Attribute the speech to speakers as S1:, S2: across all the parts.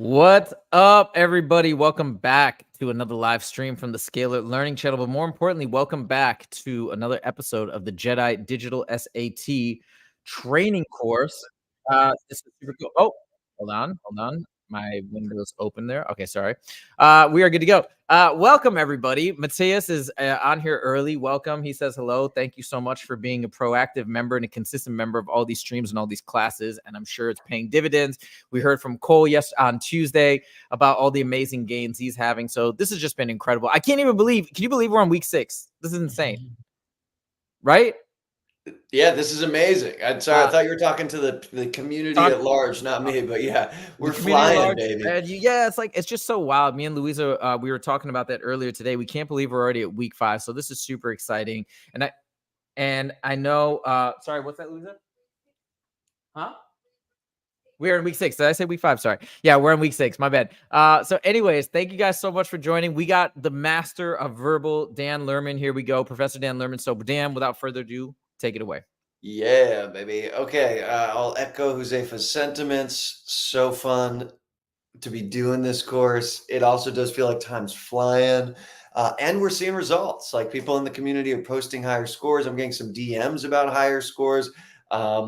S1: What's up, everybody? Welcome back to another live stream from the Scalar Learning Channel. But more importantly, welcome back to another episode of the J.E.D.I Digital SAT training course. This is super cool. Oh, hold on. My window's open there. Okay, sorry. We are good to go. Welcome, everybody. Matthias is on here early. Welcome. He says hello. Thank you so much for being a proactive member and a consistent member of all these streams and all these classes. And I'm sure it's paying dividends. We heard from Cole on Tuesday about all the amazing gains he's having. So this has just been incredible. I can't even believe. Can you believe we're on week 6? This is insane, right?
S2: Yeah, this is amazing. I'm sorry, I thought you were talking to the community at large, not me. But yeah, we're flying, baby.
S1: Yeah, it's just so wild. Me and Louisa, we were talking about that earlier today. We can't believe we're already at week 5. So this is super exciting. And I know. Sorry, what's that, Louisa? Huh? We're in week 6. Did I say week 5? Sorry. Yeah, we're in week 6. My bad. So anyways, thank you guys so much for joining. We got the master of verbal, Dan Lerman. Here we go. Professor Dan Lerman. So Dan, without further ado, take it away.
S2: Yeah, baby. Okay, I'll echo Josefa's sentiments. So fun to be doing this course. It also does feel like time's flying. And we're seeing results. Like people in the community are posting higher scores. I'm getting some DMs about higher scores. A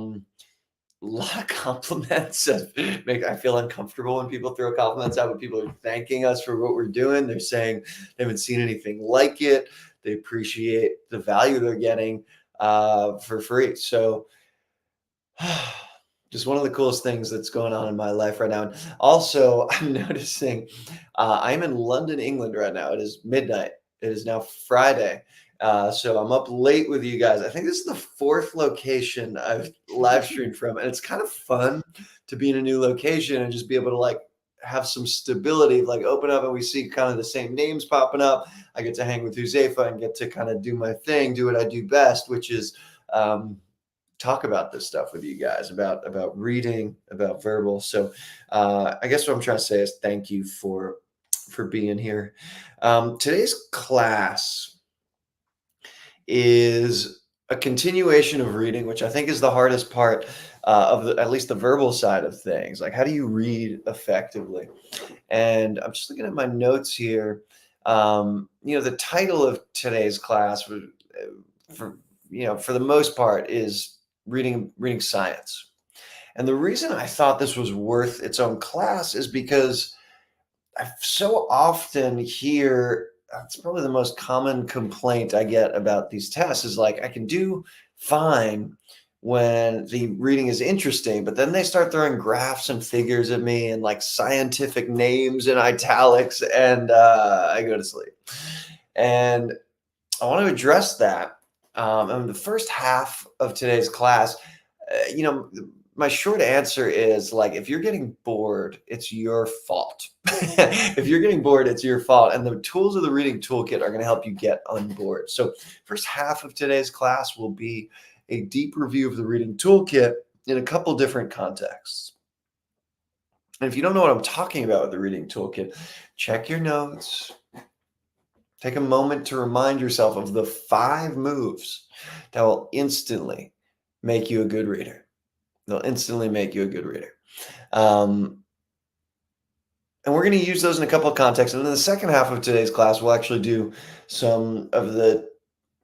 S2: lot of compliments. I feel uncomfortable when people throw compliments out, but people are thanking us for what we're doing. They're saying they haven't seen anything like it. They appreciate the value they're getting for free. So just one of the coolest things that's going on in my life right now. And also, I'm noticing I'm in London, England right now. It is midnight. It is now Friday. So I'm up late with you guys. I think this is the 4th location I've live streamed from, and it's kind of fun to be in a new location and just be able to like have some stability, like open up and we see kind of the same names popping up. I get to hang with Josefa and get to kind of do my thing, do what I do best, which is talk about this stuff with you guys about reading, about verbal. So I guess what I'm trying to say is thank you for being here. Today's class is a continuation of reading, which I think is the hardest part of at least the verbal side of things. Like, how do you read effectively? And I'm just looking at my notes here. The title of today's class, for the most part, is reading science. And the reason I thought this was worth its own class is because I so often hear, it's probably the most common complaint I get about these tests is like, I can do fine when the reading is interesting, but then they start throwing graphs and figures at me and like scientific names in italics, and I go to sleep. And I want to address that. And the first half of today's class, my short answer is like, if you're getting bored, it's your fault. If you're getting bored, it's your fault. And the tools of the reading toolkit are going to help you get on board. So first half of today's class will be a deep review of the reading toolkit in a couple different contexts. And if you don't know what I'm talking about with the reading toolkit, check your notes. Take a moment to remind yourself of the 5 moves that will instantly make you a good reader. They'll instantly make you a good reader. And we're going to use those in a couple of contexts. And in the second half of today's class, we'll actually do some of the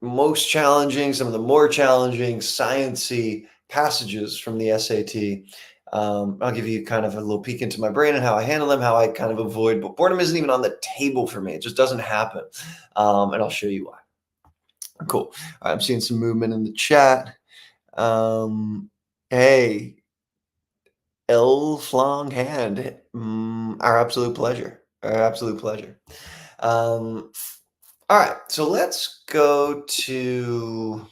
S2: most challenging, some of the more challenging science-y passages from the SAT. I'll give you kind of a little peek into my brain and how I handle them, how I kind of avoid, but boredom isn't even on the table for me. It just doesn't happen. And I'll show you why. Cool. All right, I'm seeing some movement in the chat. Hey, L-Flong hand. Our absolute pleasure. Our absolute pleasure. All right, so let's go to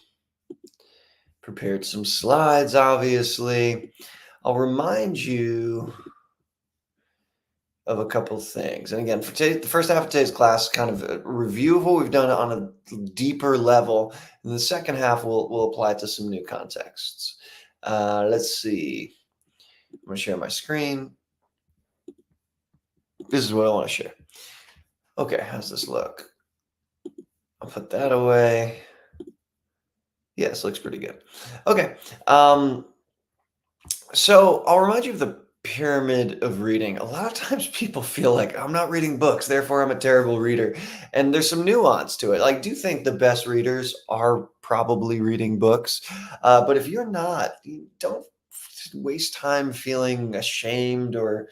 S2: prepared some slides, obviously. I'll remind you of a couple things. And again, for today, the first half of today's class, kind of a review of what we've done on a deeper level. And the second half, we'll apply it to some new contexts. Let's see. I'm going to share my screen. This is what I want to share. Okay, how's this look? I'll put that away. Yes, looks pretty good. Okay. So I'll remind you of the pyramid of reading, a lot of times people feel like I'm not reading books, therefore I'm a terrible reader. And there's some nuance to it. I do think the best readers are probably reading books. But if you're not, you don't waste time feeling ashamed or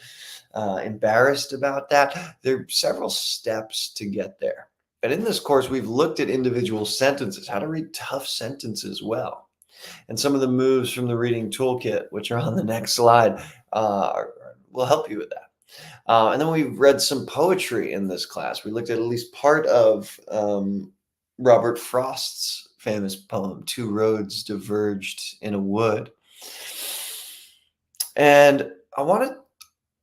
S2: embarrassed about that. There are several steps to get there. And in this course, we've looked at individual sentences, how to read tough sentences well. And some of the moves from the reading toolkit, which are on the next slide, will help you with that. And then we read some poetry in this class. We looked at least part of Robert Frost's famous poem, Two Roads Diverged in a Wood. And I want to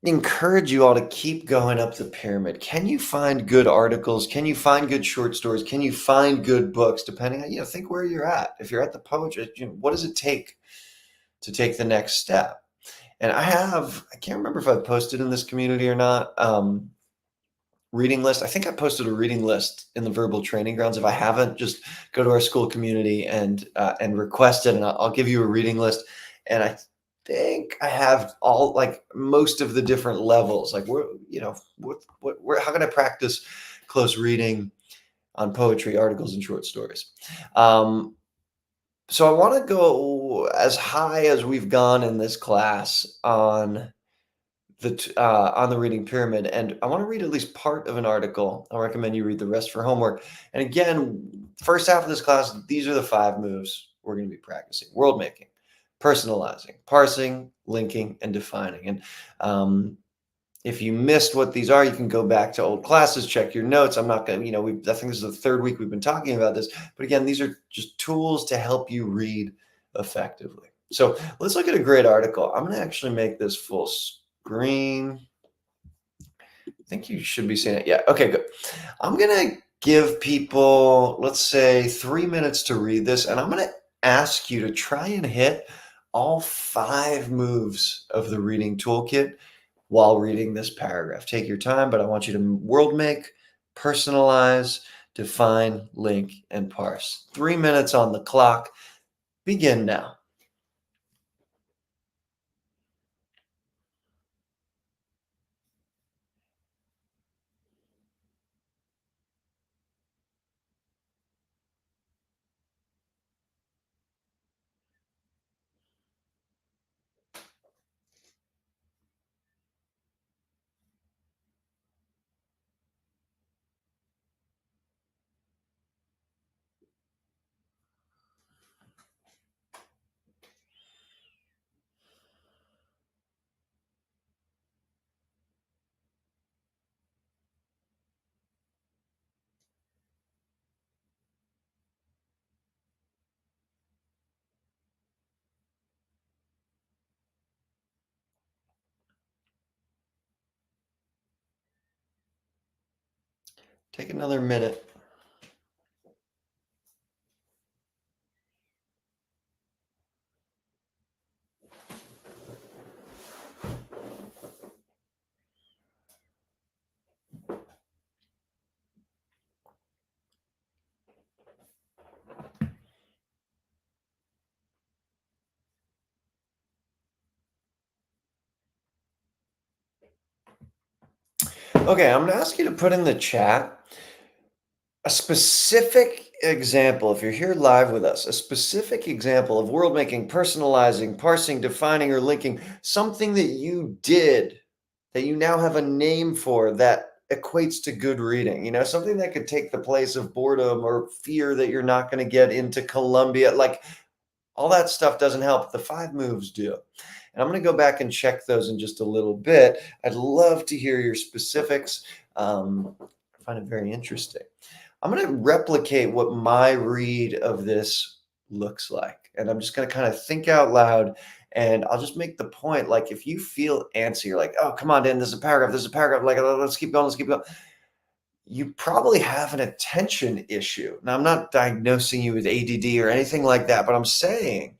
S2: encourage you all to keep going up the pyramid. Can you find good articles? Can you find good short stories? Can you find good books? Depending on, think where you're at. If you're at the poetry, what does it take to take the next step? And I can't remember if I posted in this community or not, reading list. I think I posted a reading list in the verbal training grounds. If I haven't, just go to our school community and request it, and I'll give you a reading list. And I think I have all, like, most of the different levels. Like, how can I practice close reading on poetry, articles, and short stories? So I want to go as high as we've gone in this class on the reading pyramid, and I want to read at least part of an article. I'll recommend you read the rest for homework. And again, first half of this class, these are the 5 moves we're going to be practicing: world making, personalizing, parsing, linking, and defining. And if you missed what these are, you can go back to old classes, check your notes. I'm not going to, I think this is the 3rd week we've been talking about this, but again, these are just tools to help you read effectively. So let's look at a great article. I'm going to actually make this full screen. I think you should be seeing it. Yeah. Okay, good. I'm going to give people, let's say, 3 minutes to read this, and I'm going to ask you to try and hit all 5 moves of the reading toolkit while reading this paragraph. Take your time, but I want you to world make, personalize, define, link, and parse. 3 minutes on the clock. Begin now. Take another minute. Okay, I'm going to ask you to put in the chat a specific example. If you're here live with us, a specific example of world making, personalizing, parsing, defining, or linking, something that you did that you now have a name for that equates to good reading, something that could take the place of boredom or fear that you're not going to get into Columbia. Like, all that stuff doesn't help. The 5 moves do. And I'm going to go back and check those in just a little bit. I'd love to hear your specifics. I find it very interesting. I'm going to replicate what my read of this looks like. And I'm just going to kind of think out loud, and I'll just make the point. Like, if you feel antsy, you're like, oh, come on, Dan, there's a paragraph. Like, let's keep going. You probably have an attention issue. Now, I'm not diagnosing you with ADD or anything like that, but I'm saying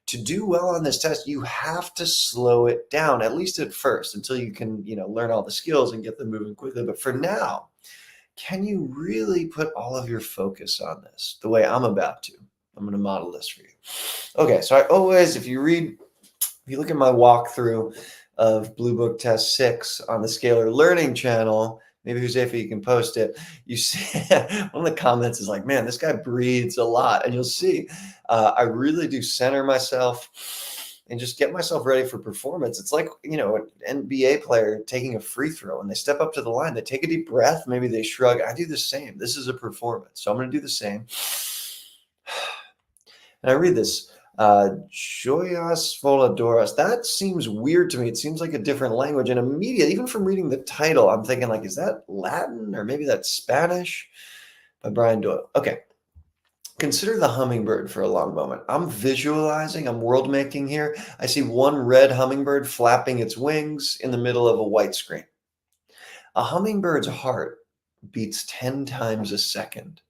S2: to do well on this test, you have to slow it down, at least at first, until you can, learn all the skills and get them moving quickly. But for now, can you really put all of your focus on this the way I'm about to? I'm going to model this for you. Okay, so if you look at my walkthrough, of Blue Book Test 6 on the Scalar Learning channel, maybe Huzefa, you can post it. You see, one of the comments is like, man, this guy breathes a lot. And you'll see, I really do center myself and just get myself ready for performance. It's like, an NBA player taking a free throw and they step up to the line, they take a deep breath, maybe they shrug. I do the same. This is a performance. So I'm going to do the same. And I read this, Joyas Voladoras. That seems weird to me. It seems like a different language. And immediately, even from reading the title, I'm thinking like, is that Latin or maybe that's Spanish? By Brian Doyle. Okay. Consider the hummingbird for a long moment. I'm visualizing, I'm world making here. I see one red hummingbird flapping its wings in the middle of a white screen. A hummingbird's heart beats 10 times a second.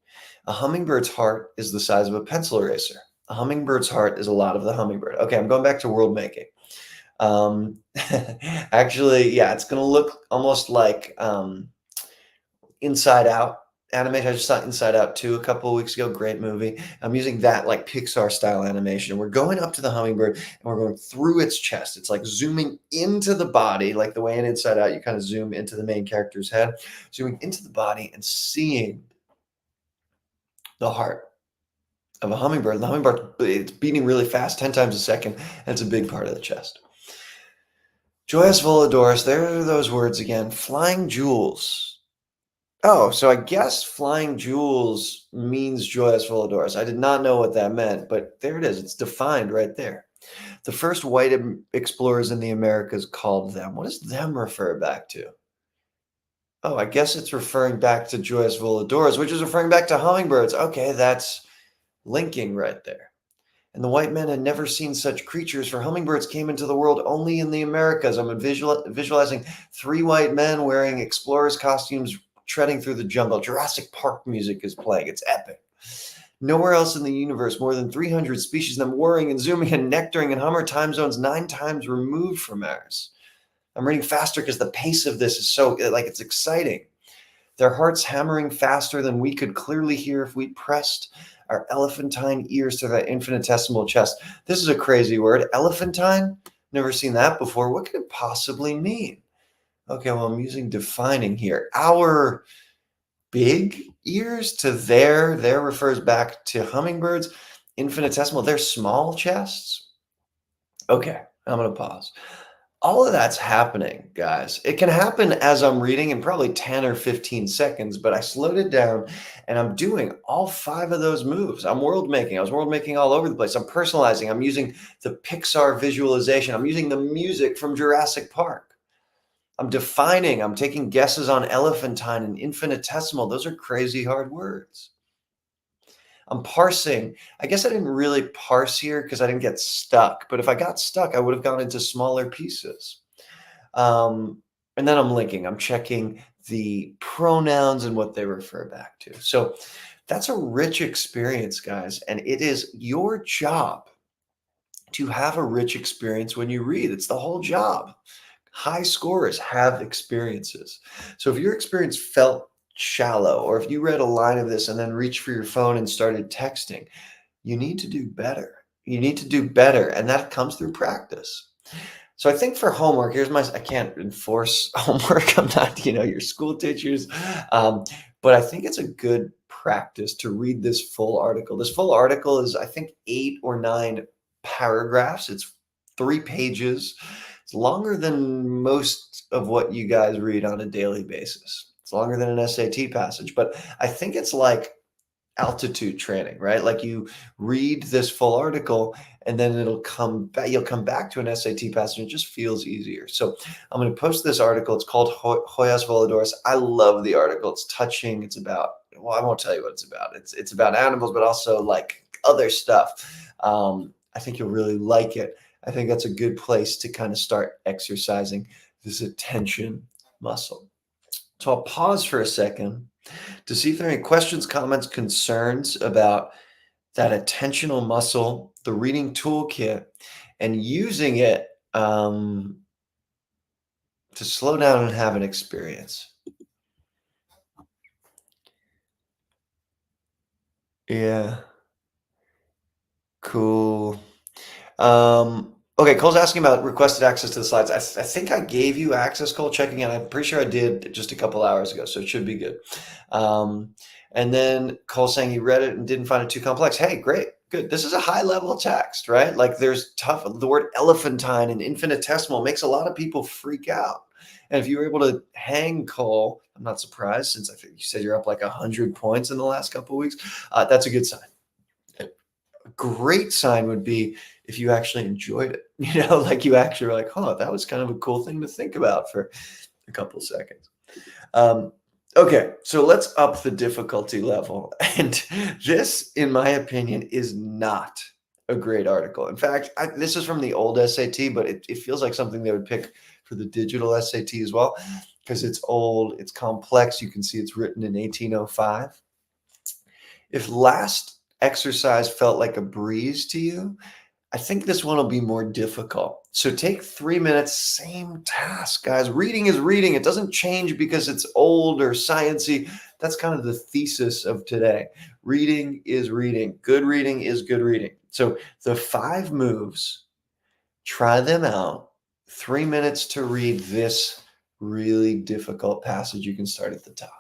S2: A hummingbird's heart is the size of a pencil eraser. A hummingbird's heart is a lot of the hummingbird. Okay, I'm going back to world making. Actually, yeah, it's going to look almost like Inside Out animation. I just saw Inside Out 2 a couple of weeks ago. Great movie. I'm using that like Pixar style animation. We're going up to the hummingbird and we're going through its chest. It's like zooming into the body, like the way in Inside Out, you kind of zoom into the main character's head, zooming into the body and seeing the heart of a hummingbird. The hummingbird, it's beating really fast, 10 times a second, and it's a big part of the chest. Joyous Voladoris, there are those words again. Flying jewels. Oh, so I guess flying jewels means Joyous Voladoris. I did not know what that meant, but there it is. It's defined right there. The first white explorers in the Americas called them. What does them refer back to? Oh, I guess it's referring back to Joyous Voladoris, which is referring back to hummingbirds. Okay, that's linking right there. And the white men had never seen such creatures, for hummingbirds came into the world only in the Americas. I'm visualizing three white men wearing explorers' costumes, treading through the jungle. Jurassic Park music is playing. It's epic. Nowhere else in the universe, more than 300 species of them whirring and zooming and nectaring in Hummer time zones 9 times removed from ours. I'm reading faster because the pace of this is so, like, it's exciting. Their hearts hammering faster than we could clearly hear if we pressed our elephantine ears to that infinitesimal chest. This is a crazy word. Elephantine? Never seen that before. What could it possibly mean? Okay, well, I'm using defining here. Our big ears to their refers back to hummingbirds. Infinitesimal, they're small chests. Okay, I'm going to pause. All of that's happening, guys. It can happen as I'm reading in probably 10 or 15 seconds, but I slowed it down and I'm doing all 5 of those moves. I'm world making. I was world making all over the place. I'm personalizing. I'm using the Pixar visualization. I'm using the music from Jurassic Park. I'm defining. I'm taking guesses on elephantine and infinitesimal. Those are crazy hard words. I'm parsing. I guess I didn't really parse here because I didn't get stuck. But if I got stuck, I would have gone into smaller pieces. And then I'm linking. I'm checking the pronouns and what they refer back to. So that's a rich experience, guys. And it is your job to have a rich experience when you read. It's the whole job. High scorers have experiences. So if your experience felt shallow, or if you read a line of this and then reached for your phone and started texting, you need to do better. You need to do better. And that comes through practice. So I think for homework, I can't enforce homework. I'm not, your school teachers. But I think it's a good practice to read this full article. This full article is, I think, 8 or 9 paragraphs. It's 3 pages. It's longer than most of what you guys read on a daily basis. It's longer than an SAT passage, but I think it's like altitude training, right? Like you read this full article and then you'll come back to an SAT passage and it just feels easier. So I'm going to post this article. It's called Hoyas Voladoras. I love the article. It's touching. It's about, well, I won't tell you what it's about. It's about animals, but also like other stuff. I think you'll really like it. I think that's a good place to kind of start exercising this attention muscle. So I'll pause for a second to see if there are any questions, comments, concerns about that attentional muscle, the reading toolkit, and using it to slow down and have an experience. Yeah, cool. Okay, Cole's asking about requested access to the slides. I think I gave you access, Cole, checking in. I'm pretty sure I did just a couple hours ago, so it should be good. Um, and then Cole saying he read it and didn't find it too complex. Hey, great, good. This is a high level text, right? Like there's tough, the word elephantine and infinitesimal makes a lot of people freak out. And if you were able to hang Cole, I'm not surprised since I think you said you're up like 100 points in the last couple of weeks. That's a good sign. Great sign would be if you actually enjoyed it, like you actually were like, oh, that was kind of a cool thing to think about for a couple seconds. Um, okay, so let's up the difficulty level. And this, in my opinion, is not a great article. In fact, this is from the old SAT, but it feels like something they would pick for the digital SAT as well, because it's old, it's complex. You can see it's written in 1805. If last exercise felt like a breeze to you, I think this one will be more difficult. So take 3 minutes, same task, guys. Reading is reading. It doesn't change because it's old or sciencey. That's kind of the thesis of today. Reading is reading. Good reading is good reading. So the 5 moves, try them out. 3 minutes to read this really difficult passage. You can start at the top.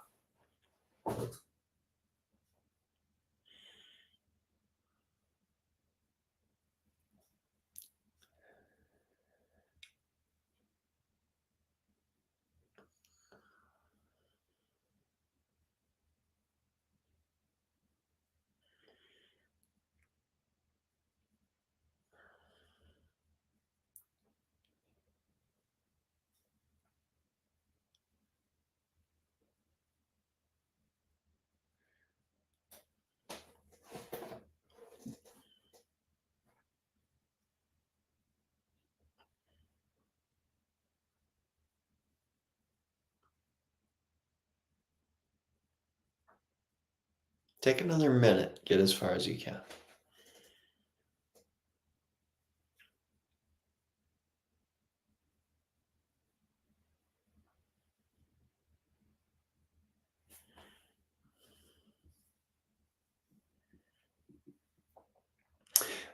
S2: Take another minute. Get as far as you can.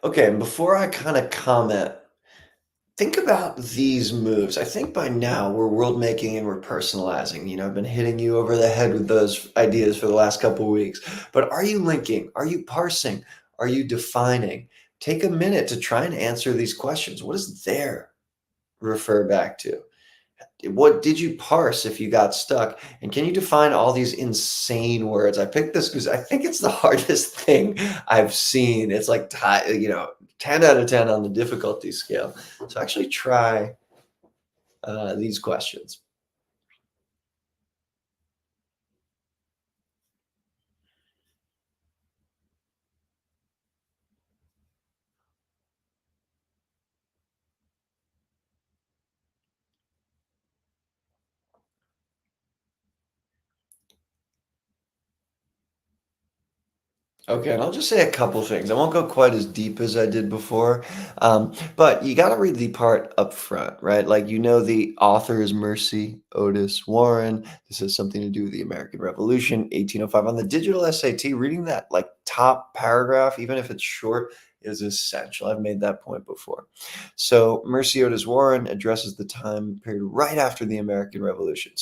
S2: Okay, and before I kind of comment, think about these moves. I think by now we're world making and we're personalizing. I've been hitting you over the head with those ideas for the last couple of weeks. But are you linking? Are you parsing? Are you defining? Take a minute to try and answer these questions. What does there refer back to? What did you parse if you got stuck? And can you define all these insane words? I picked this because I think it's the hardest thing I've seen. It's like, 10 out of 10 on the difficulty scale. So actually try these questions. Okay, and I'll just say a couple things. I won't go quite as deep as I did before, but you got to read the part up front, right? Like, the author is Mercy Otis Warren. This has something to do with the American Revolution, 1805. On the digital SAT, reading that like top paragraph, even if it's short, is essential. I've made that point before. So, Mercy Otis Warren addresses the time period right after the American Revolution.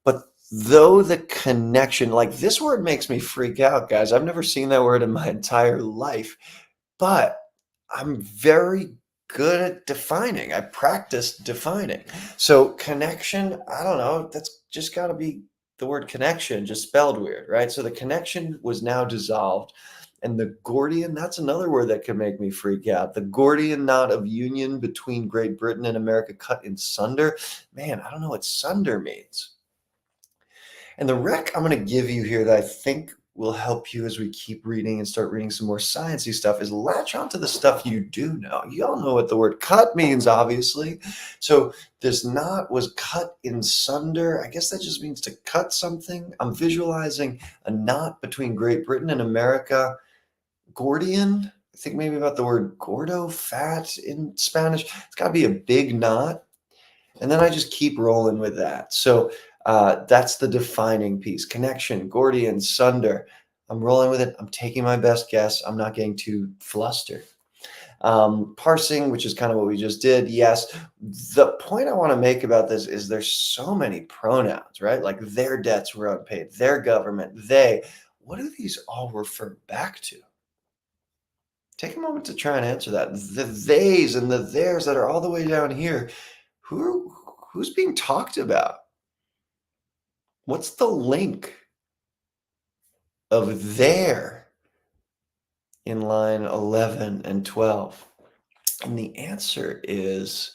S2: But though the connection, like this word makes me freak out, guys. I've never seen that word in my entire life, but I'm very good at defining. I practice defining. So connection, I don't know, that's just got to be the word connection, just spelled weird, right? So the connection was now dissolved. And the Gordian, that's another word that could make me freak out. The Gordian knot of union between Great Britain and America cut in sunder. Man, I don't know what sunder means. And the rec I'm going to give you here that I think will help you as we keep reading and start reading some more sciencey stuff is latch onto the stuff you do know. You all know what the word cut means, obviously. So this knot was cut in sunder. I guess that just means to cut something. I'm visualizing a knot between Great Britain and America. Gordian, I think maybe about the word gordo, fat in Spanish. It's got to be a big knot. And then I just keep rolling with that. So that's the defining piece. Connection, Gordian, sunder. I'm rolling with it. I'm taking my best guess. I'm not getting too flustered. Parsing, which is kind of what we just did, yes. The point I want to make about this is there's so many pronouns, right? Like their debts were unpaid, their government, they. What do these all refer back to? Take a moment to try and answer that. The theys and the theirs that are all the way down here, who's being talked about? What's the link of there in line 11 and 12? And the answer is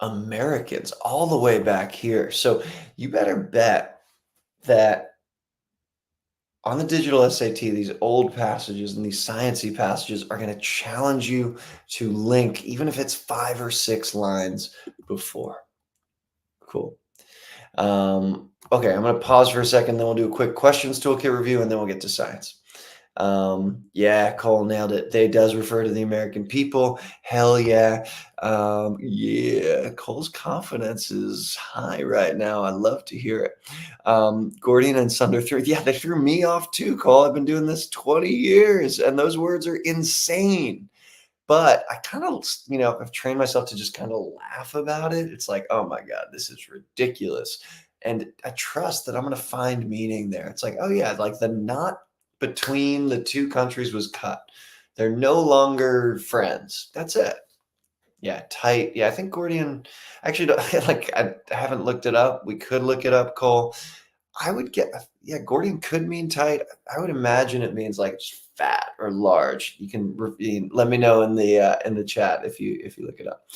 S2: Americans all the way back here. So you better bet that on the digital SAT, these old passages and these sciencey passages are going to challenge you to link, even if it's 5 or 6 lines before. Cool. Okay, I'm going to pause for a second, then we'll do a quick questions toolkit review, and then we'll get to science. Yeah, Cole nailed it. They does refer to the American people. Hell yeah. Yeah, Cole's confidence is high right now. I love to hear it. Gordian and Sunder threw, yeah, they threw me off too, Cole. I've been doing this 20 years, and those words are insane. But I kind of, I've trained myself to just kind of laugh about it. It's like, oh my God, this is ridiculous. And I trust that I'm going to find meaning there. It's like, oh yeah, like the knot between the two countries was cut. They're no longer friends. That's it. Yeah, tight. Yeah, I think Gordian actually like I haven't looked it up. We could look it up, Cole. I would get, yeah, Gordian could mean tight. I would imagine it means like just fat or large. You can let me know in the chat if you look it up.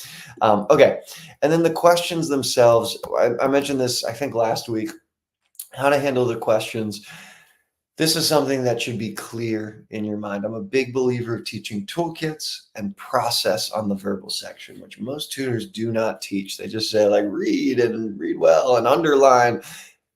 S2: Okay, and then the questions themselves. I mentioned this I think last week. How to handle the questions. This is something that should be clear in your mind. I'm a big believer of teaching toolkits and process on the verbal section, which most tutors do not teach. They just say like read and read well and underline.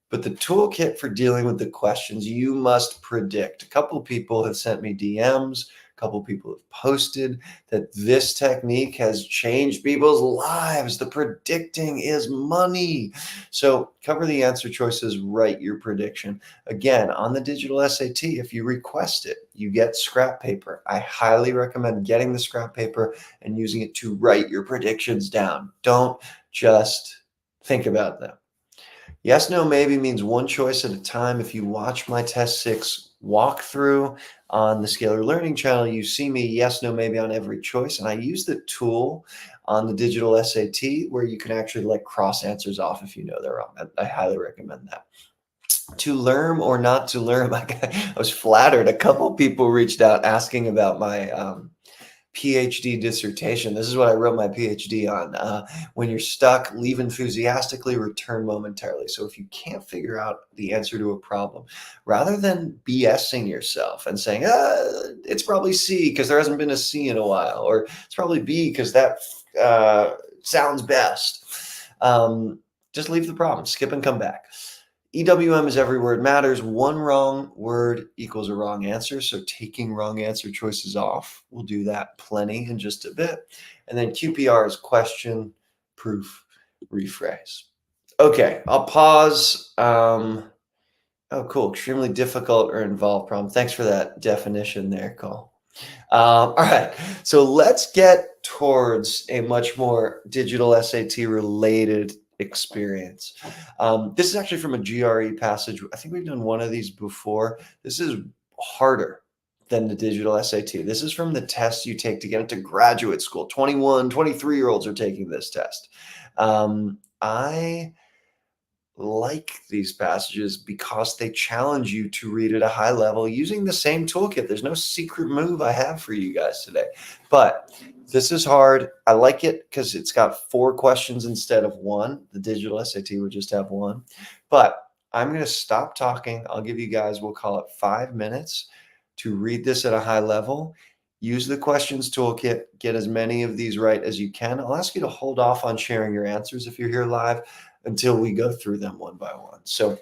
S2: But the toolkit for dealing with the questions, you must predict. A couple of people have sent me DMs. A couple of people have posted that this technique has changed people's lives. The predicting is money. So cover the answer choices, write your prediction. Again, on the digital SAT, if you request it, you get scrap paper. I highly recommend getting the scrap paper and using it to write your predictions down. Don't just think about them. Yes, no, maybe means one choice at a time. If you watch my test 6 walkthrough on the Scalar Learning channel, you see me yes, no, maybe on every choice. And I use the tool on the digital SAT where you can actually like cross answers off if you know they're wrong. I highly recommend that. To learn or not to learn, I was flattered. A couple people reached out asking about my PhD dissertation. This is what I wrote my PhD on. When you're stuck, leave enthusiastically, return momentarily. So if you can't figure out the answer to a problem, rather than BSing yourself and saying, it's probably C because there hasn't been a C in a while, or it's probably B because that sounds best. Just leave the problem, skip and come back. EWM is every word matters. One wrong word equals a wrong answer. So taking wrong answer choices off. We'll do that plenty in just a bit. And then QPR is question, proof, rephrase. Okay, I'll pause. Oh, cool. Extremely difficult or involved problem. Thanks for that definition there, Cole. All right, so let's get towards a much more digital SAT related experience. This is actually from a GRE passage. I think we've done one of these before. This is harder than the digital SAT. This is from the test you take to get into graduate school. 21, 23-year-olds are taking this test. I like these passages because they challenge you to read at a high level using the same toolkit. There's no secret move I have for you guys today, but this is hard. I like it because it's got 4 questions instead of 1. The digital SAT would just have 1, but I'm going to stop talking. I'll give you guys, we'll call it 5 minutes to read this at a high level. Use the questions toolkit, get as many of these right as you can. I'll ask you to hold off on sharing your answers if you're here live until we go through them one by one. So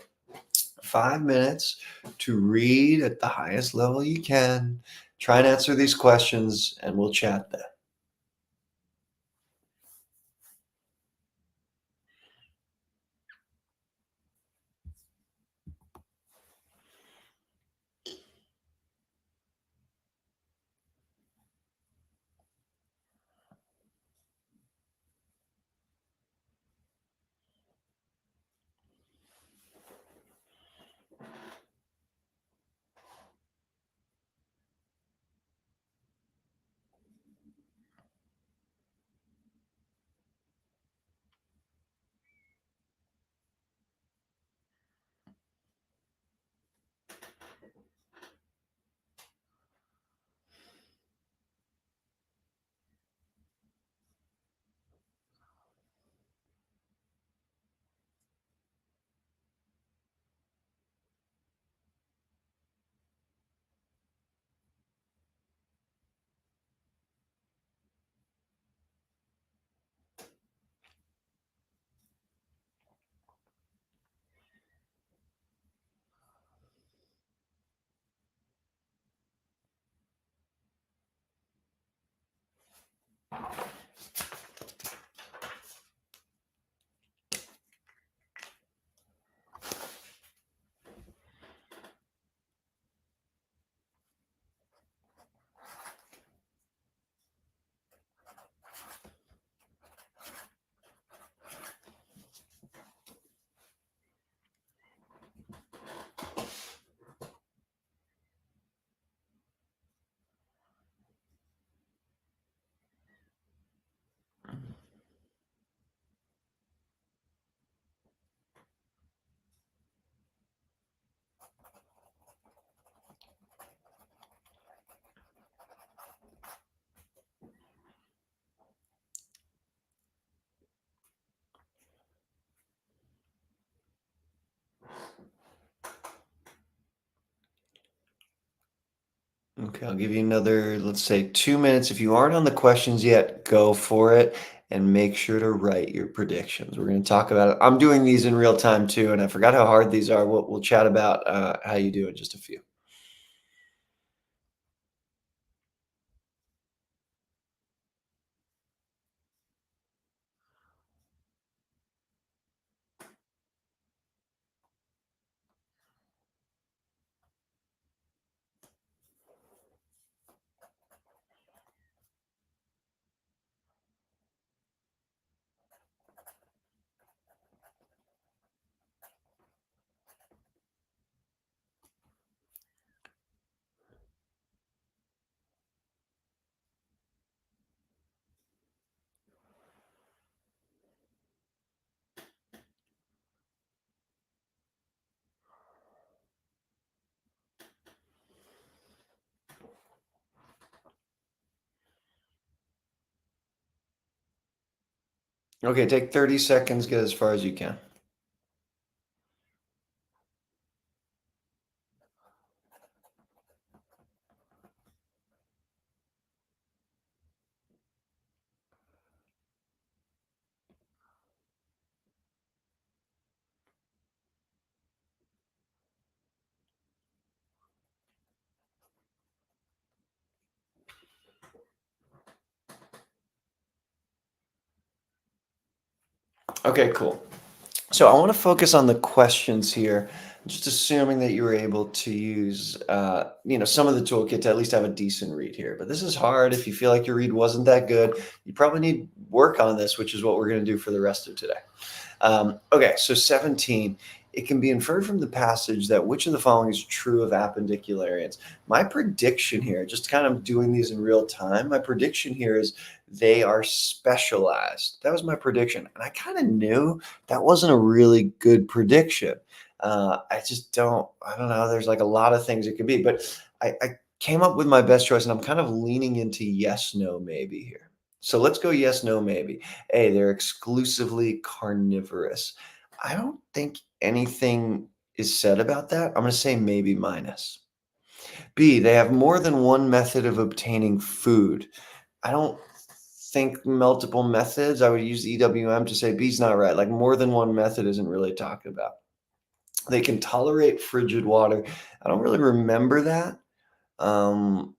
S2: 5 minutes to read at the highest level you can. Try and answer these questions and we'll chat then. Okay, I'll give you another, let's say 2 minutes. If you aren't on the questions yet, go for it and make sure to write your predictions. We're going to talk about it. I'm doing these in real time too, and I forgot how hard these are. We'll chat about how you do in just a few. Okay, take 30 seconds, get as far as you can. Okay, cool. So I want to focus on the questions here, just assuming that you were able to use, some of the toolkit to at least have a decent read here. But this is hard. If you feel like your read wasn't that good, you probably need work on this, which is what we're going to do for the rest of today. Okay, so 17. It can be inferred from the passage that which of the following is true of appendicularians. My prediction here, just kind of doing these in real time, my prediction here is they are specialized. That was my prediction. And I kind of knew that wasn't a really good prediction. I don't know. There's like a lot of things it could be, but I came up with my best choice and I'm kind of leaning into yes, no, maybe here. So let's go yes, no, maybe. A, they're exclusively carnivorous. I don't think anything is said about that. I'm going to say maybe minus. B, they have more than one method of obtaining food. I don't think multiple methods. I would use EWM to say B's not right. Like more than one method isn't really talked about. They can tolerate frigid water. I don't really remember that.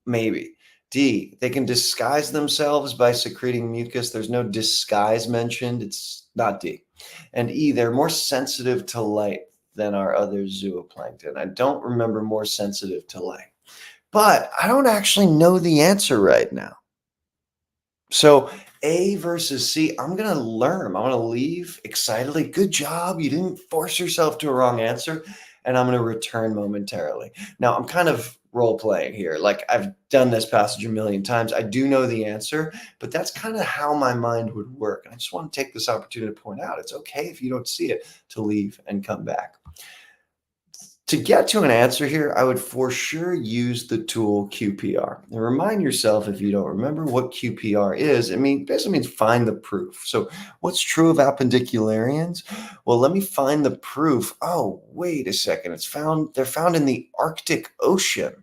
S2: Maybe. D, they can disguise themselves by secreting mucus. There's no disguise mentioned. It's not D. And E, they're more sensitive to light than our other zooplankton. I don't remember more sensitive to light, but I don't actually know the answer right now. So A versus C, I'm going to learn. I'm going to leave excitedly. Good job. You didn't force yourself to a wrong answer. And I'm going to return momentarily. Now, I'm kind of role playing here. Like I've done this passage a million times. I do know the answer, but that's kind of how my mind would work. And I just want to take this opportunity to point out it's okay if you don't see it to leave and come back. To get to an answer here, I would for sure use the tool QPR. And remind yourself, if you don't remember what QPR is, basically means find the proof. So what's true of appendicularians? Well, let me find the proof. Oh, wait a second. They're found in the Arctic Ocean.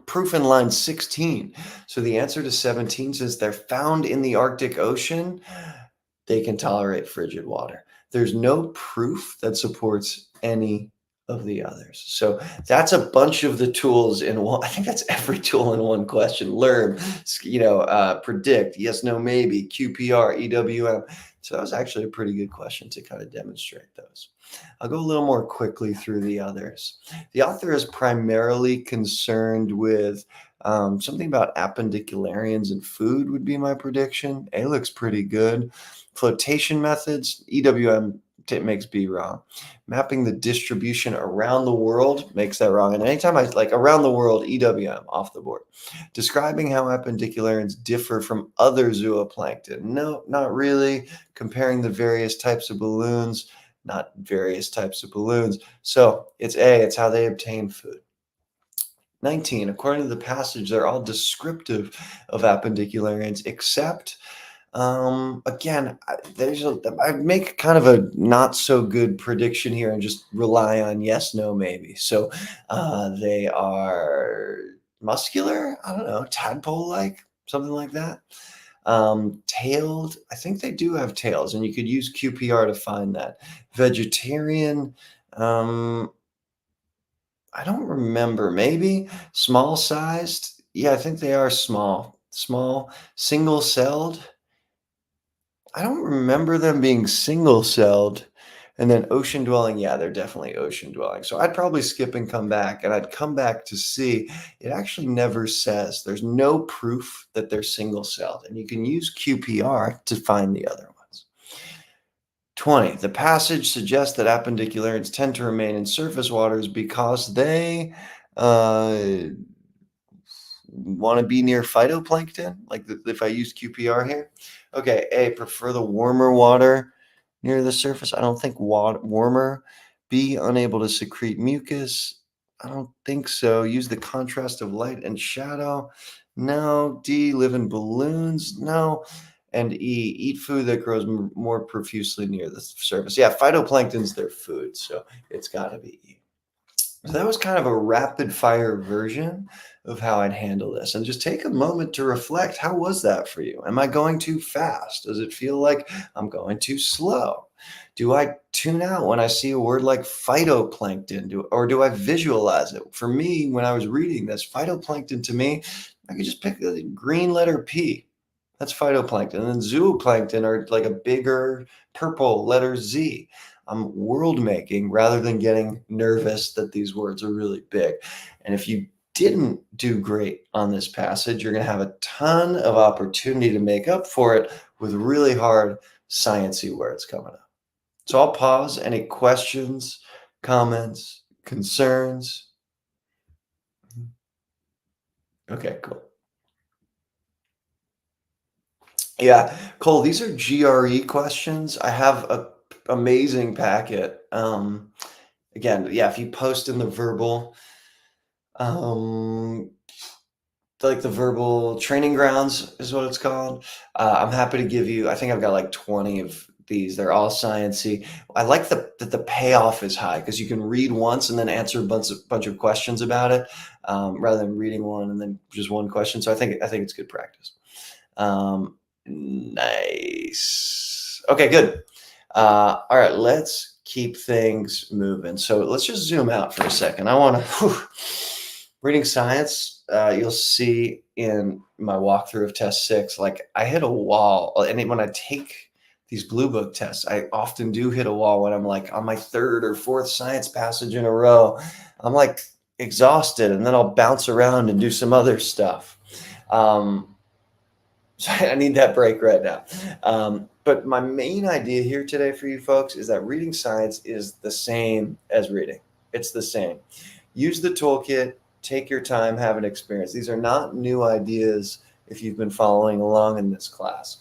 S2: Proof in line 16. So the answer to 17 says they're found in the Arctic Ocean. They can tolerate frigid water. There's no proof that supports any of the others. So that's a bunch of the tools in one. I think that's every tool in one question. Learn, predict, yes, no, maybe, QPR, EWM. So that was actually a pretty good question to kind of demonstrate those. I'll go a little more quickly through the others. The author is primarily concerned with something about appendicularians and food would be my prediction. A looks pretty good. Flotation methods, EWM makes B wrong. Mapping the distribution around the world makes that wrong. And anytime I like around the world, EWM off the board. Describing how appendicularians differ from other zooplankton. No, not really. Comparing the various types of balloons, not various types of balloons. So it's A, it's how they obtain food. 19, according to the passage, they're all descriptive of appendicularians, except again, I make kind of a not so good prediction here and just rely on yes, no, maybe. So they are muscular. I don't know, tadpole-like, something like that. Tailed. I think they do have tails, and you could use QPR to find that. Vegetarian. I don't remember. Maybe small sized. Yeah, I think they are small. Small, single celled. I don't remember them being single-celled. And then ocean dwelling, yeah, they're definitely ocean dwelling. So I'd probably skip and come back, and I'd come back to see it actually never says. There's no proof that they're single-celled, and you can use QPR to find the other ones. 20, the passage suggests that appendicularians tend to remain in surface waters because they want to be near phytoplankton, like if I use QPR here. Okay, A, prefer the warmer water near the surface. I don't think warmer. B, unable to secrete mucus. I don't think so. Use the contrast of light and shadow. No. D, live in balloons. No. And E, eat food that grows more profusely near the surface. Yeah, phytoplankton's their food, so it's got to be E. So that was kind of a rapid fire version of how I'd handle this. And just take a moment to reflect. How was that for you? Am I going too fast? Does it feel like I'm going too slow? Do I tune out when I see a word like phytoplankton? Or do I visualize it? For me, when I was reading this, phytoplankton to me, I could just pick the green letter P. That's phytoplankton. And then zooplankton are like a bigger purple letter Z. I'm world making rather than getting nervous that these words are really big. And if you didn't do great on this passage, you're going to have a ton of opportunity to make up for it with really hard sciencey words coming up. So I'll pause. Any questions, comments, concerns? Okay, cool. Yeah, Cole, these are GRE questions. I have a amazing packet. Again, yeah, if you post in the verbal, um, like the verbal training grounds is what it's called. I'm happy to give you. I think I've got like 20 of these. They're all sciencey. I like that the payoff is high because you can read once and then answer a bunch of questions about it, rather than reading one and then just one question. So I think it's good practice. Nice. Okay, good. All right, let's keep things moving. So let's just zoom out for a second. I want to reading science. You'll see in my walkthrough of test 6, like I hit a wall, and when I take these blue book tests, I often do hit a wall when I'm like on my 3rd or 4th science passage in a row. I'm like exhausted, and then I'll bounce around and do some other stuff. So I need that break right now. But my main idea here today for you folks is that reading science is the same as reading. It's the same. Use the toolkit, take your time, have an experience. These are not new ideas if you've been following along in this class.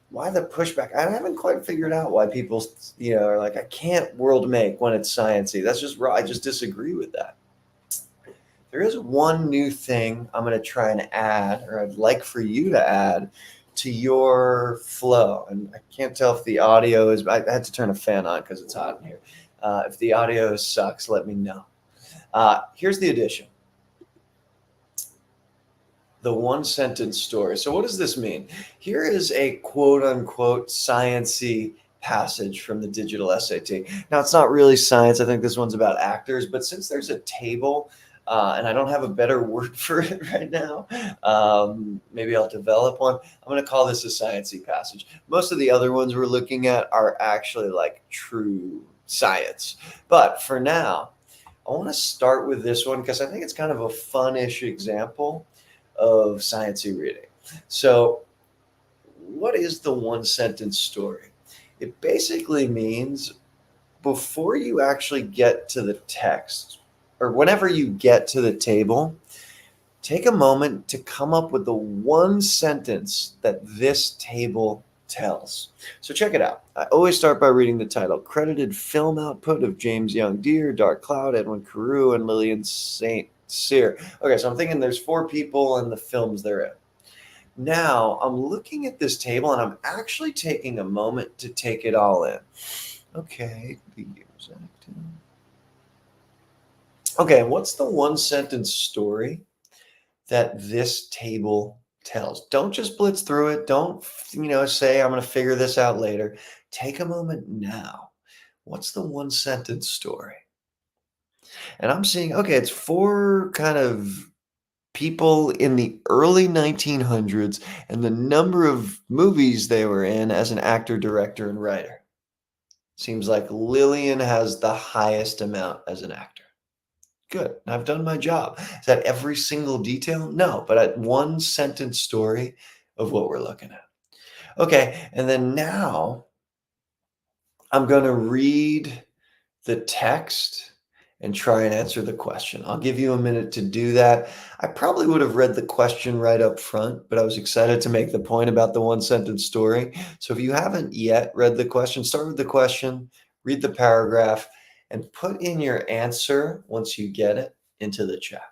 S2: Why the pushback? I haven't quite figured out why people, are like, I can't world make when it's sciencey. That's just raw. I just disagree with that. There is one new thing I'm going to try and add, or I'd like for you to add to your flow. And I can't tell if the audio is, I had to turn a fan on because it's hot in here. If the audio sucks, let me know. Here's the addition. The one sentence story. So what does this mean? Here is a quote unquote sciencey passage from the digital SAT. Now, it's not really science. I think this one's about actors, but since there's a table, and I don't have a better word for it right now, maybe I'll develop one. I'm going to call this a sciencey passage. Most of the other ones we're looking at are actually like true science. But for now, I want to start with this one because I think it's kind of a fun-ish example of sciencey reading. So, what is the one sentence story? It basically means before you actually get to the text, or whenever you get to the table, take a moment to come up with the one sentence that this table tells. So check it out. I always start by reading the title. Credited film output of James Young Deere, Dark Cloud, Edwin Carew, and Lillian St. Cyr. Okay, so I'm thinking there's four people and the films they're in. Now I'm looking at this table and I'm actually taking a moment to take it all in. Okay, the years active. Okay, what's the one sentence story that this table tells? Don't just blitz through it. Don't, say I'm going to figure this out later. Take a moment now. What's the one sentence story? And I'm seeing, okay, it's four kind of people in the early 1900s and the number of movies they were in as an actor, director, and writer. Seems like Lillian has the highest amount as an actor. Good. I've done my job. Is that every single detail? No, but at one sentence story of what we're looking at. Okay. And then now I'm going to read the text and try and answer the question. I'll give you a minute to do that. I probably would have read the question right up front, but I was excited to make the point about the one sentence story. So if you haven't yet read the question, start with the question, read the paragraph, and put in your answer once you get it into the chat.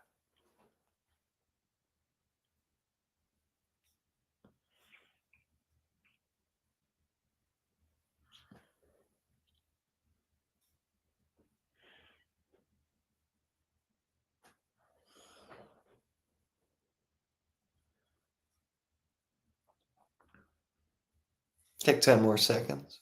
S2: Take 10 more seconds.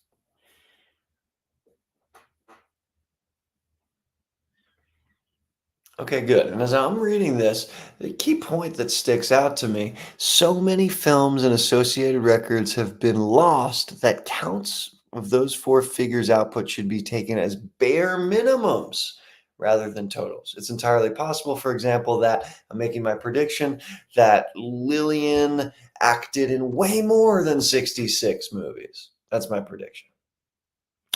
S2: Okay, good. And as I'm reading this, the key point that sticks out to me, so many films and associated records have been lost that counts of those four figures output should be taken as bare minimums rather than totals. It's entirely possible, for example, that I'm making my prediction that Lillian acted in way more than 66 movies. That's my prediction.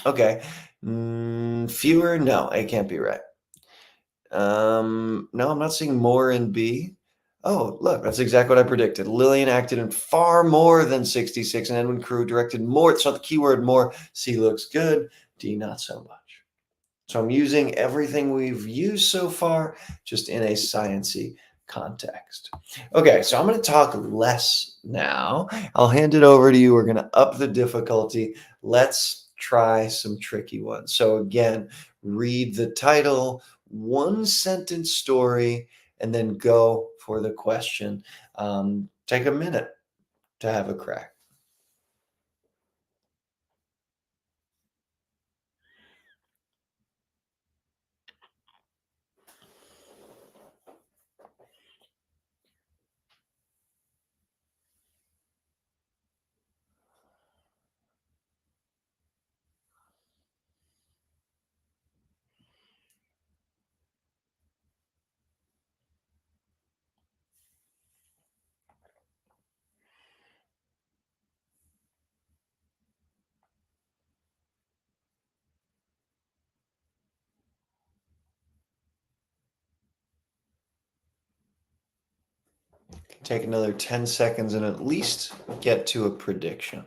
S2: Okay. Fewer? No, it can't be right. No, I'm not seeing more in B. Oh, look, that's exactly what I predicted. Lillian acted in far more than 66, and Edwin Carew directed more. So the keyword more. C looks good. D not so much. So I'm using everything we've used so far, just in a sciency context. Okay, so I'm going to talk less now. I'll hand it over to you. We're going to up the difficulty. Let's try some tricky ones. So again, read the title, one sentence story, and then go for the question. Take a minute to have a crack. Take another 10 seconds and at least get to a prediction.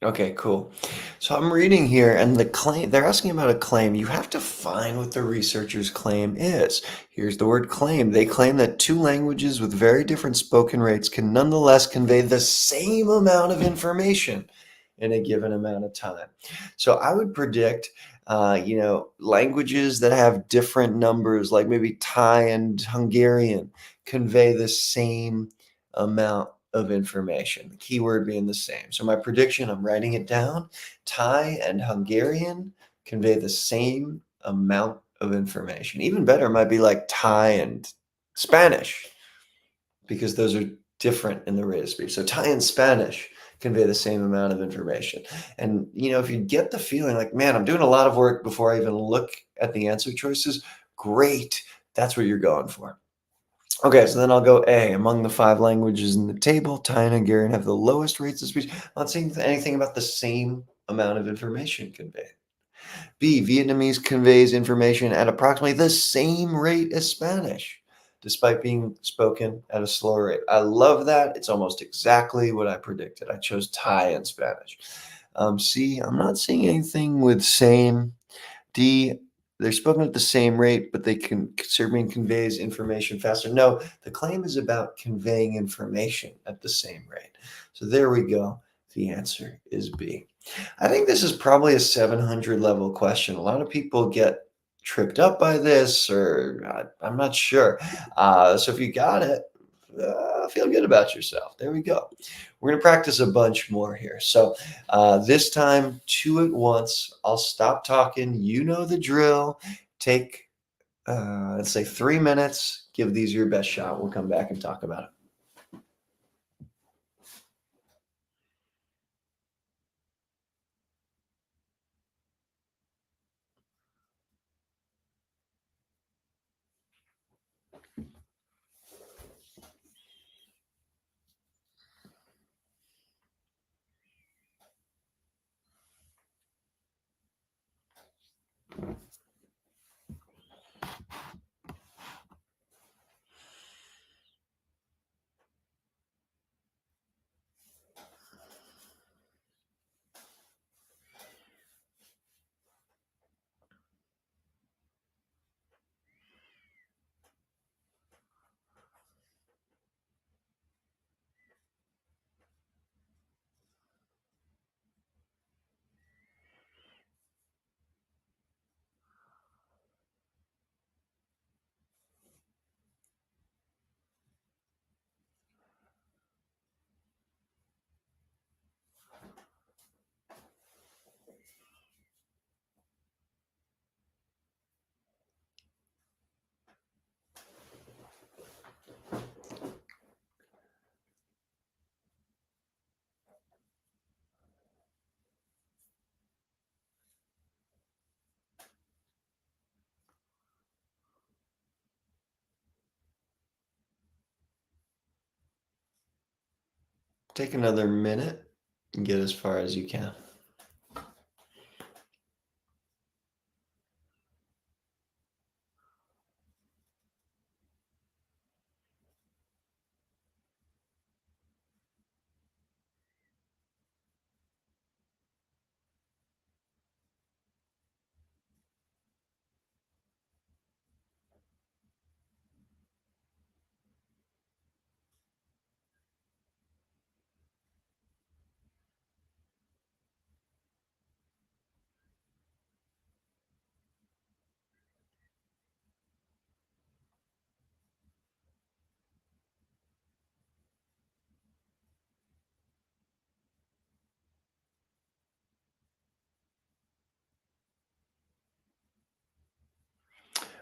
S2: Okay, cool. So I'm reading here, and the claim they're asking about a claim. You have to find what the researcher's claim is. Here's the word claim. They claim that two languages with very different spoken rates can nonetheless convey the same amount of information in a given amount of time. So I would predict, languages that have different numbers, like maybe Thai and Hungarian, convey the same amount of information, the keyword being the same. So my prediction, I'm writing it down. Thai and Hungarian convey the same amount of information. Even better might be like Thai and Spanish, because those are different in the rate of speech. So Thai and Spanish convey the same amount of information. And if you get the feeling like, man, I'm doing a lot of work before I even look at the answer choices, great. That's what you're going for. Okay, so then I'll go A. Among the five languages in the table, Thai and Hungarian have the lowest rates of speech. I'm not saying anything about the same amount of information conveyed. B. Vietnamese conveys information at approximately the same rate as Spanish, despite being spoken at a slower rate. I love that. It's almost exactly what I predicted. I chose Thai and Spanish. C. I'm not seeing anything with same. D, they're spoken at the same rate, but they can Serbian conveys information faster. No, the claim is about conveying information at the same rate. So there we go. The answer is B. I think this is probably a 700 level question. A lot of people get tripped up by this, or I'm not sure. So if you got it, feel good about yourself. There we go. We're going to practice a bunch more here. So this time, two at once. I'll stop talking. You know the drill. Take, let's say, 3 minutes. Give these your best shot. We'll come back and talk about it. Take another minute and get as far as you can.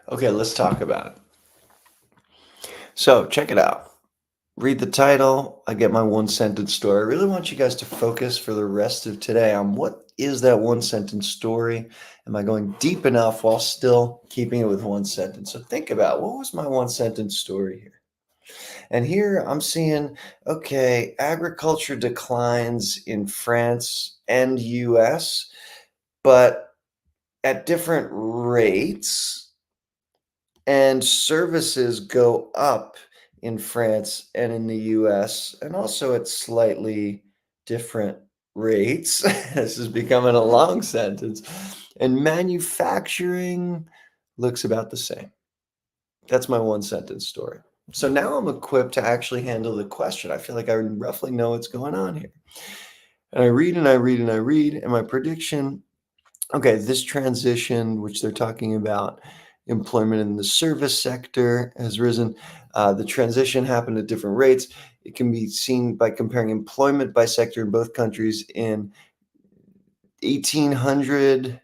S2: Okay, let's talk about it. So check it out. Read the title. I get my one sentence story. I really want you guys to focus for the rest of today on what is that one sentence story? Am I going deep enough while still keeping it with one sentence? So think about, what was my one sentence story here? And here I'm seeing, okay, agriculture declines in France and US, but at different rates, and services go up in France and in the US, and also at slightly different rates. This is becoming a long sentence. And manufacturing looks about the same. That's my one sentence story. So now I'm equipped to actually handle the question. I feel like I roughly know what's going on here. And I read and I read and I read, and my prediction, okay, this transition, which they're talking about, employment in the service sector has risen. The transition happened at different rates. It can be seen by comparing employment by sector in both countries in 1800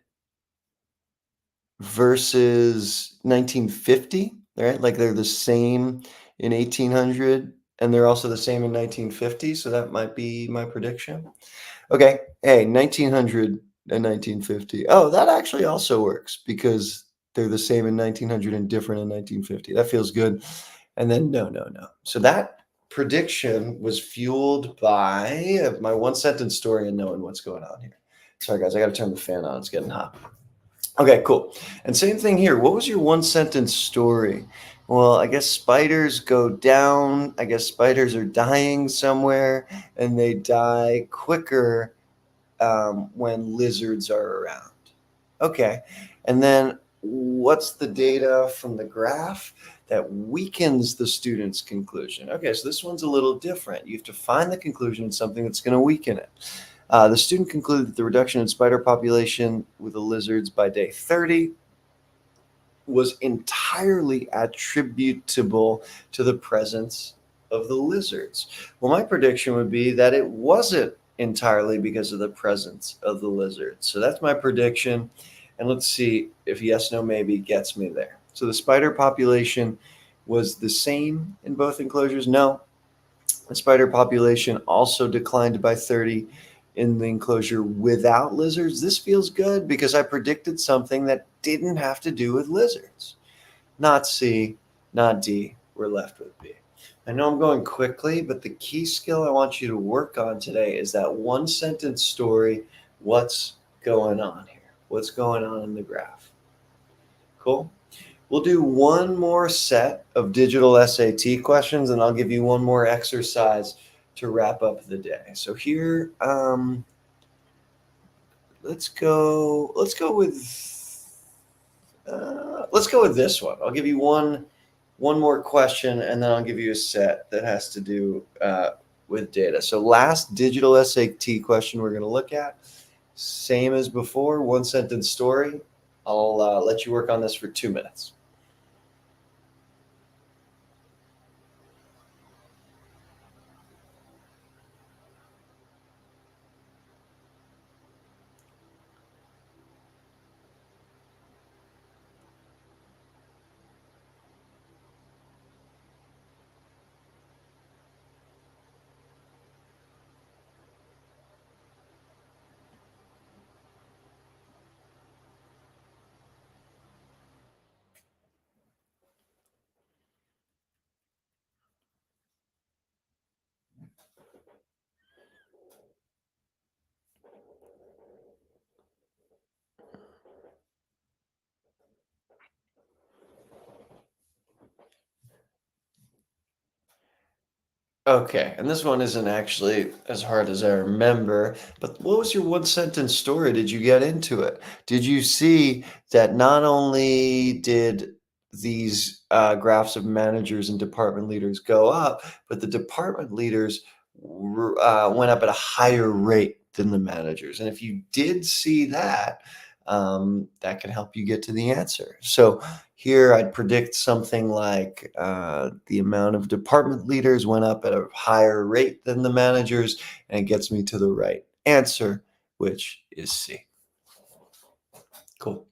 S2: versus 1950, right? Like they're the same in 1800 and they're also the same in 1950. So that might be my prediction. Okay. Hey, 1900 and 1950. Oh, that actually also works because they're the same in 1900 and different in 1950. That feels good. And then no, no, no. So that prediction was fueled by my one sentence story and knowing what's going on here. Sorry, guys, I got to turn the fan on. It's getting hot. Okay, cool. And same thing here. What was your one sentence story? Well, I guess spiders go down. I guess spiders are dying somewhere and they die quicker when lizards are around. Okay. And then what's the data from the graph that weakens the student's conclusion? Okay, so this one's a little different. You have to find the conclusion in something that's going to weaken it. The student concluded that the reduction in spider population with the lizards by day 30 was entirely attributable to the presence of the lizards. Well, my prediction would be that it wasn't entirely because of the presence of the lizards. So that's my prediction. And let's see if yes, no, maybe gets me there. So the spider population was the same in both enclosures. No, the spider population also declined by 30 in the enclosure without lizards. This feels good because I predicted something that didn't have to do with lizards. Not C, not D. We're left with B. I know I'm going quickly, but the key skill I want you to work on today is that one sentence story. What's going on here? What's going on in the graph? Cool. We'll do one more set of digital SAT questions, and I'll give you one more exercise to wrap up the day. So here, let's go. Let's go with this one. I'll give you one more question, and then I'll give you a set that has to do with data. So last digital SAT question we're going to look at, same as before, one sentence story. I'll let you work on this for 2 minutes. Okay, and this one isn't actually as hard as I remember, but what was your one sentence story? Did you get into it? Did you see that not only did these graphs of managers and department leaders go up, but the department leaders went up at a higher rate than the managers? And if you did see that, that can help you get to the answer. So here, I'd predict something like the amount of department leaders went up at a higher rate than the managers, and it gets me to the right answer, which is C. Cool.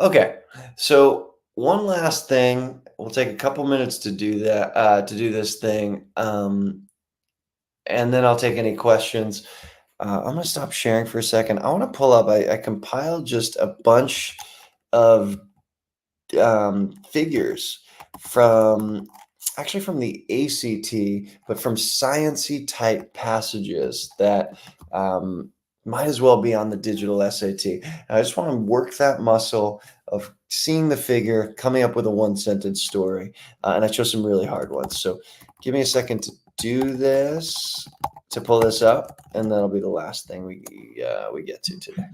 S2: Okay, so one last thing. We'll take a couple minutes to do that, to do this thing, and then I'll take any questions. I'm going to stop sharing for a second. I want to pull up, I compiled just a bunch of figures from actually from the ACT, but from sciencey type passages that might as well be on the digital SAT. And I just want to work that muscle of seeing the figure, coming up with a one sentence story. And I chose some really hard ones. So give me a second to do this. to pull this up, and that'll be the last thing we get to today.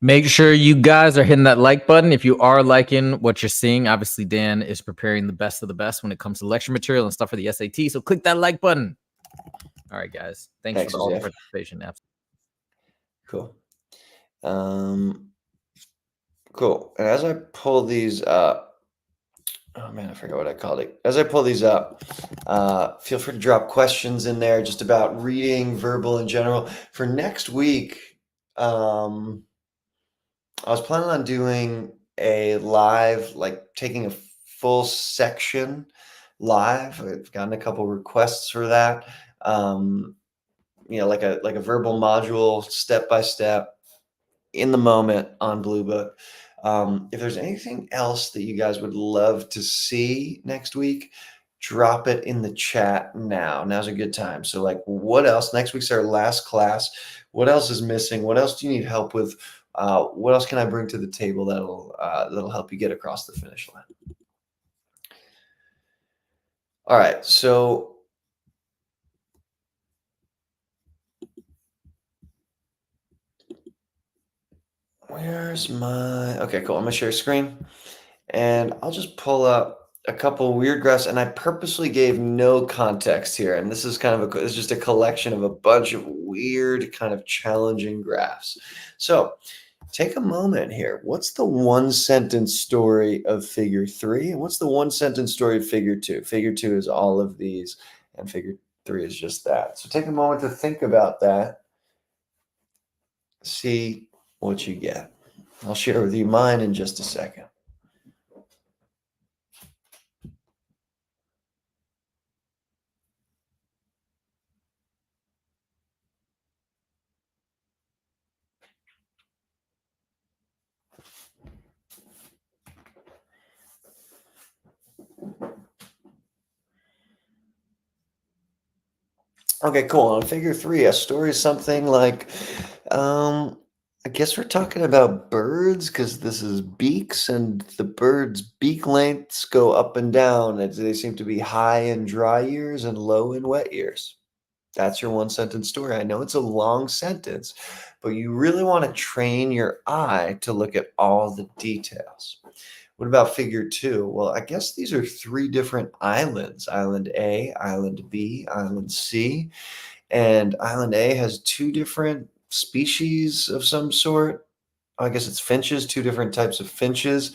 S1: Make sure you guys are hitting that like button. If you are liking what you're seeing, obviously Dan is preparing the best of the best when it comes to lecture material and stuff for the SAT. So click that like button. All right, guys. Thanks for all the participation.
S2: Cool. Cool. And as I pull these up, oh man, I forgot what I called it. As I pull these up, feel free to drop questions in there just about reading, verbal in general. For next week, I was planning on doing a live, like taking a full section live. I've gotten a couple requests for that. Like a verbal module, step by step, in the moment on Blue Book. If there's anything else that you guys would love to see next week, drop it in the chat now. Now's a good time. So like, what else? Next week's our last class. What else is missing? What else do you need help with? What else can I bring to the table that'll help you get across the finish line? All right, so where's my, okay, cool. I'm gonna share screen and I'll just pull up a couple weird graphs, and I purposely gave no context here. And this is kind of it's just a collection of a bunch of weird, kind of challenging graphs. So take a moment here. What's the one sentence story of figure 3? And what's the one sentence story of figure 2? Figure 2 is all of these, and figure 3 is just that. So take a moment to think about that. See what you get. I'll share with you mine in just a second. Okay, cool. On figure 3, a story is something like, I guess we're talking about birds because this is beaks, and the birds' beak lengths go up and down. They seem to be high in dry years and low in wet years. That's your one sentence story. I know it's a long sentence, but you really want to train your eye to look at all the details. What about figure 2? Well, I guess these are 3 different islands: Island A, Island B, Island C. And Island A has 2 different species of some sort. I guess it's finches, 2 different types of finches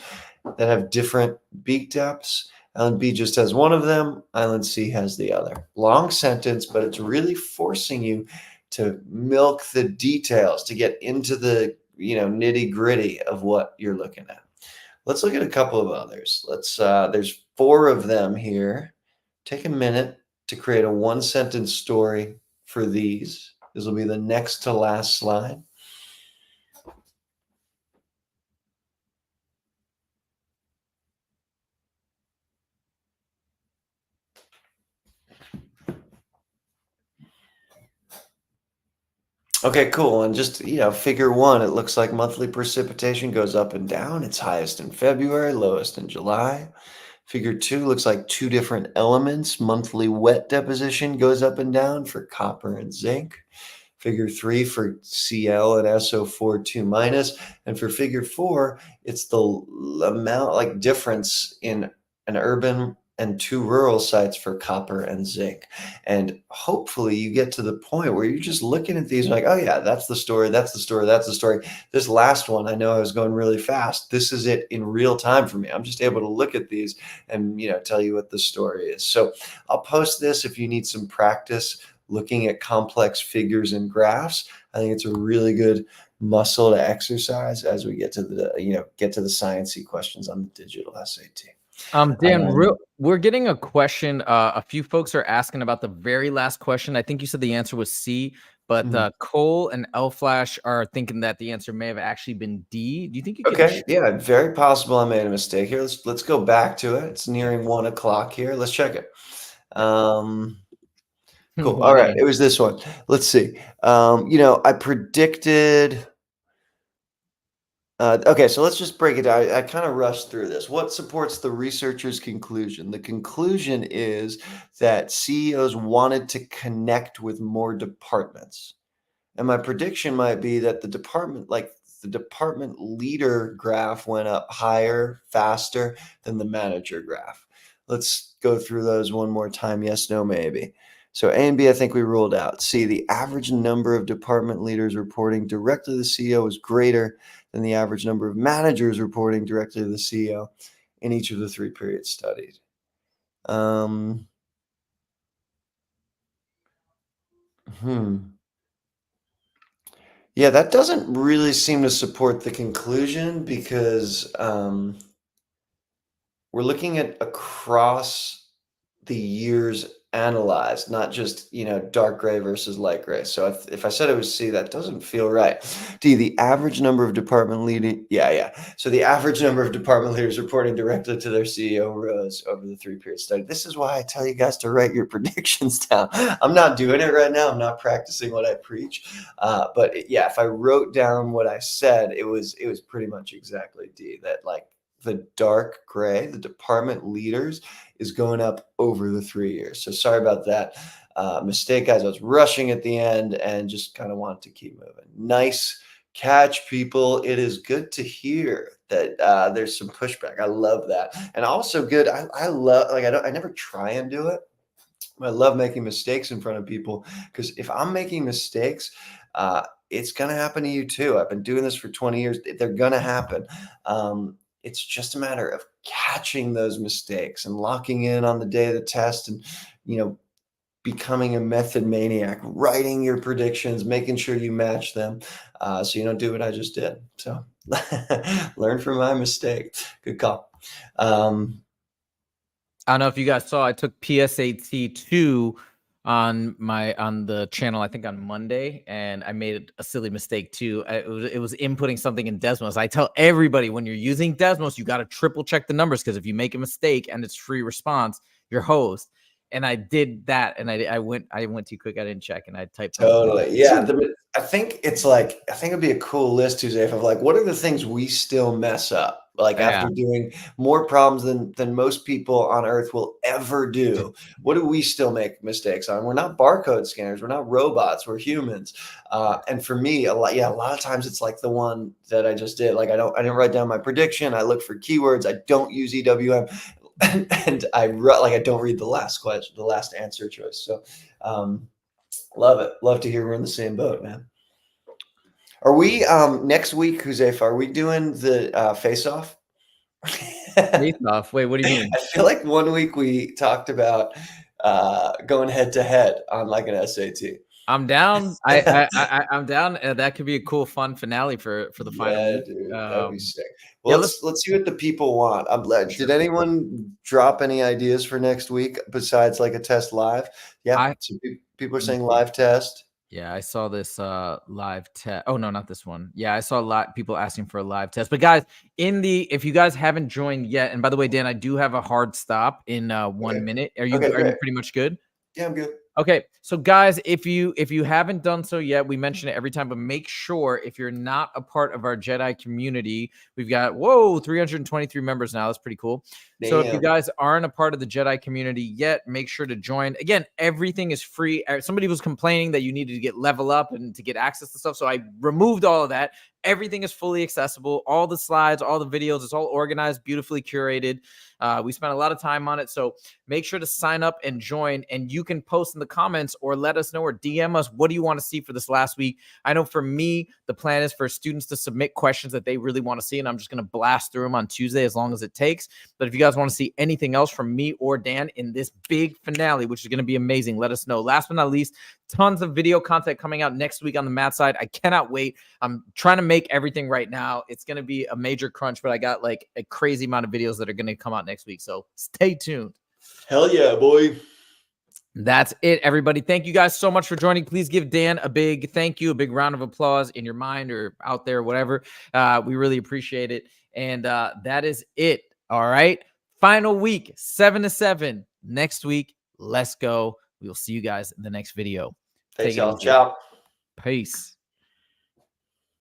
S2: that have different beak depths. Island B just has one of them. Island C has the other. Long sentence, but it's really forcing you to milk the details, to get into the nitty gritty of what you're looking at. Let's look at a couple of others. There's 4 of them here. Take a minute to create a one sentence story for these. This will be the next to last slide. Okay, cool. And just, figure 1, it looks like monthly precipitation goes up and down. It's highest in February, lowest in July. Figure 2 looks like 2 different elements. Monthly wet deposition goes up and down for copper and zinc. Figure 3 for Cl and SO4 2 minus. And for figure 4, it's the amount, like difference in an urban and 2 rural sites for copper and zinc. And hopefully you get to the point where you're just looking at these like, oh yeah, that's the story, that's the story, that's the story. This last one, I know I was going really fast. This is it in real time for me. I'm just able to look at these and tell you what the story is. So I'll post this if you need some practice looking at complex figures and graphs. I think it's a really good muscle to exercise as we get to the sciencey questions on the digital SAT.
S1: Dan, we're getting a question. A few folks are asking about the very last question. I think you said the answer was C, but Cole and L Flash are thinking that the answer may have actually been D. Do you think you could?
S2: Okay, yeah, very possible I made a mistake here. Let's go back to it. It's nearing 1 o'clock here. Let's check it. Cool. All right, it was this one. Let's see. I predicted Okay, so let's just break it down. I kind of rushed through this. What supports the researcher's conclusion? The conclusion is that CEOs wanted to connect with more departments. And my prediction might be that the department leader graph went up higher, faster than the manager graph. Let's go through those one more time. Yes, no, maybe. So A and B, I think we ruled out. C, the average number of department leaders reporting directly to the CEO is greater than the average number of managers reporting directly to the CEO in each of the 3 periods studied. Um, hmm. Yeah, that doesn't really seem to support the conclusion because we're looking at across the years analyzed, not just, dark gray versus light gray. So if I said it was C, that doesn't feel right. D, the average number of department leading, yeah. So the average number of department leaders reporting directly to their CEO rose over the 3 period study. This is why I tell you guys to write your predictions down. I'm not doing it right now. I'm not practicing what I preach. But yeah, if I wrote down what I said, it was pretty much exactly D, that like the dark gray, the department leaders, is going up over the 3 years. So sorry about that mistake, guys. I was rushing at the end and just kind of wanted to keep moving. Nice catch, people. It is good to hear that there's some pushback. I love that, and also good. I love like I never try and do it. I love making mistakes in front of people because if I'm making mistakes, it's going to happen to you too. I've been doing this for 20 years. They're going to happen. It's just a matter of catching those mistakes and locking in on the day of the test and, you know, becoming a method maniac, writing your predictions, making sure you match them so you don't do what I just did. So learn from my mistake. Good call.
S1: I don't know if you guys saw, I took PSAT 2 on the channel, I think on Monday, and I made a silly mistake too. It was inputting something in Desmos. I tell everybody when you're using Desmos, you got to triple check the numbers because if you make a mistake and it's free response, you're hosed. And I did that, and I went too quick. I didn't check, and I typed something.
S2: Totally. Yeah. I think it'd be a cool list, Tuesday, of like, what are the things we still mess up? Like
S1: Yeah.
S2: after doing more problems than most people on earth will ever do. What do we still make mistakes on? We're not barcode scanners. We're not robots. We're humans. And for me, a lot of times it's like the one that I just did. Like I didn't write down my prediction. I look for keywords. I don't use EWM. And I don't read the last question, the last answer choice. So, love it. Love to hear we're in the same boat, man. Are we next week, Josefa, are we doing the face off?
S1: Face off. Wait, what do you mean?
S2: I feel like one week we talked about going head to head on like an SAT.
S1: I'm down. I'm down. That could be a cool, fun finale for the final
S2: Yeah,
S1: week.
S2: dude, that'd be sick.
S1: Yeah,
S2: Well, let's see what the people want. Did anyone drop any ideas for next week besides like a test live? Yeah,
S1: I
S2: so people are
S1: let me
S2: saying
S1: see.
S2: live test.
S1: Yeah, I saw this live test. Oh no, not this one. Yeah, I saw a lot people asking for a live test. But guys, if you guys haven't joined yet, and by the way, Dan, I do have a hard stop in
S2: Okay.
S1: 1 minute. Are
S2: Okay,
S1: you
S2: great.
S1: pretty much good?
S2: Yeah, I'm good.
S1: Okay, so guys, if you haven't done so yet, we mention it every time, but make sure if you're not a part of our Jedi community, we've got 323 members now. That's pretty cool. So if you
S2: Damn.
S1: guys aren't a part of the Jedi community yet, make sure to join. Again, everything is free. Somebody was complaining that you needed to get level up and to get access to stuff, so I removed all of that. Everything is fully accessible. All the slides, all the videos, it's all organized, beautifully curated. We spent a lot of time on it, so make sure to sign up and join, and you can post in the comments or let us know or DM us, what do you want to see for this last week? I know for me, the plan is for students to submit questions that they really want to see, and I'm just going to blast through them on Tuesday as long as it takes. But if you guys want to see anything else from me or Dan in this big finale, which is going to be amazing, let us know. Last but not least, tons of video content coming out next week on the math side. I cannot wait. I'm trying to make everything right now. It's going to be a major crunch, but I got like a crazy amount of videos that are going to come out next week. So stay tuned.
S2: Hell yeah, boy.
S1: That's it, everybody. Thank you guys so much for joining. Please give Dan a big thank you, a big round of applause in your mind or out there, whatever. We really appreciate it. And that is it. All right. Final week, 7 to 7. Next week, let's go. We'll see you guys in the next video.
S2: Thanks,
S1: Take it
S2: y'all.
S1: easy.
S2: Ciao.
S1: Peace.